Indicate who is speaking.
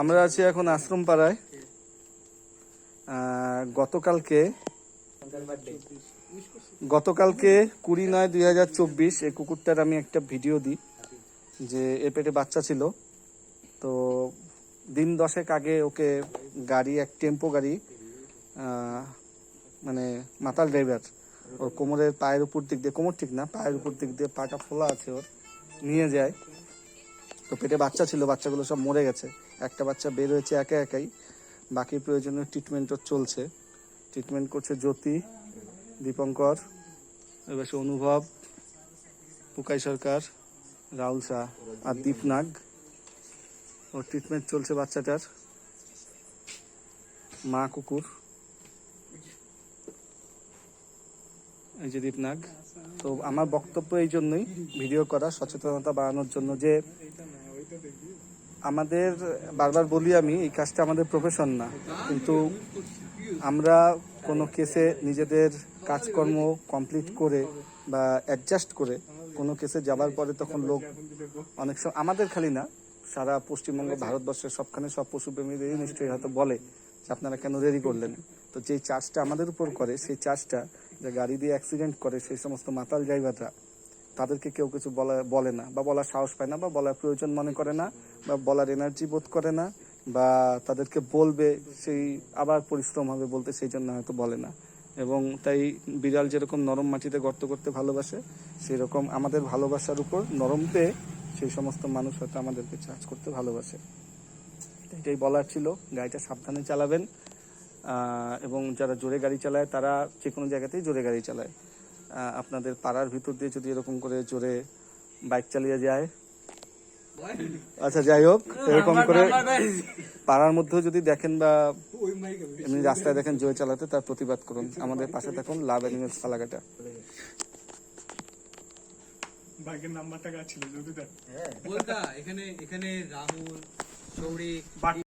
Speaker 1: আমরা আছি এখন আশ্রম পাড়ায়। গতকালকে 20/9/2024 এই কুকুরটার আমি একটা ভিডিও দিই যে এর পেটে বাচ্চা ছিল। তো দিন 10 আগে ওকে গাড়ি, এক টেম্পো গাড়ি, মানে মাতাল ড্রাইভার, ওর কোমরের পায়ের উপর দিক দিয়ে, কোমর ঠিক না, পায়ের উপর দিক দিয়ে পাটা ফোলা আছে, ওর নিয়ে যায়। তো পেটে বাচ্চা ছিল, বাচ্চাগুলো সব মরে গেছে। একটা বাচ্চা বের হয়েছে একাই। বাকি প্রয়োজনীয় ট্রিটমেন্টও চলছে। ট্রিটমেন্ট করছে জ্যোতি, দীপঙ্কর, এবার অনুভব, পুকাই সরকার, রাহুল শাহ আর দীপনাগ। ওর ট্রিটমেন্ট চলছে বাচ্চাটার। মা কুকুর, এই যে দীপনাগ। তো আমার বক্তব্য এই জন্যই, ভিডিও করা, সচেতনতা বাড়ানোর জন্য, যে আমাদের, বারবার বলি আমি, এই কাজটা আমাদের প্রফেশন না, কিন্তু আমরা কোনো কেসে নিজেদের কাজকর্ম কমপ্লিট করে বা অ্যাডজাস্ট করে কোনো কেসে যাবার পরে তখন লোক অনেক সময়, আমাদের খালি না, সারা পশ্চিমবঙ্গ, ভারতবর্ষের সবখানে সব পশুপ্রেমীদেরই নিশ্চয়ই হয়তো বলে যে আপনারা কেন দেরি করলেন। তো যেই চার্জটা আমাদের উপর করে, সেই চার্জটা যে গাড়ি দিয়ে অ্যাক্সিডেন্ট করে সেই সমস্ত মাতাল ড্রাইভাররা, তাদেরকে কেউ কিছু বলে না, বা বলার সাহস পায় না, বা বলার প্রয়োজন মনে করে না, বা বলার এনার্জি বোধ করে না, বা তাদেরকে বলবে সেই আবার পরিশ্রম হবে বলতে, সেই জন্য হয়তো বলে না। এবং তাই বিড়াল যেরকম নরম মাটিতে গর্ত করতে ভালোবাসে, সেই রকম আমাদের ভালোবাসার উপর নরম পেয়ে সেই সমস্ত মানুষ হয়তো আমাদেরকে চার্জ করতে ভালোবাসে। এটাই বলার ছিল। গাড়িটা সাবধানে চালাবেন, এবং যারা জোরে গাড়ি চালায় তারা যে কোনো জায়গাতেই জোরে গাড়ি চালায়। আপনাদের পাড়ার ভিতর দিয়ে যদি এরকম করে জোরে বাইক চালিয়ে যায়, আচ্ছা যাই হোক, এরকম করে পাড়ার মধ্যেও যদি দেখেন বা এমনি রাস্তায় দেখেন জোরে চালাতে, তার প্রতিবাদ করুন। আমাদের পাশে থাকুন। লাভ অ্যানিমেলস ফালাকাটা।
Speaker 2: বাইকের নাম্বারটা ছিল যদি দেখ,
Speaker 3: এখানে রাহুল, সৌরিক,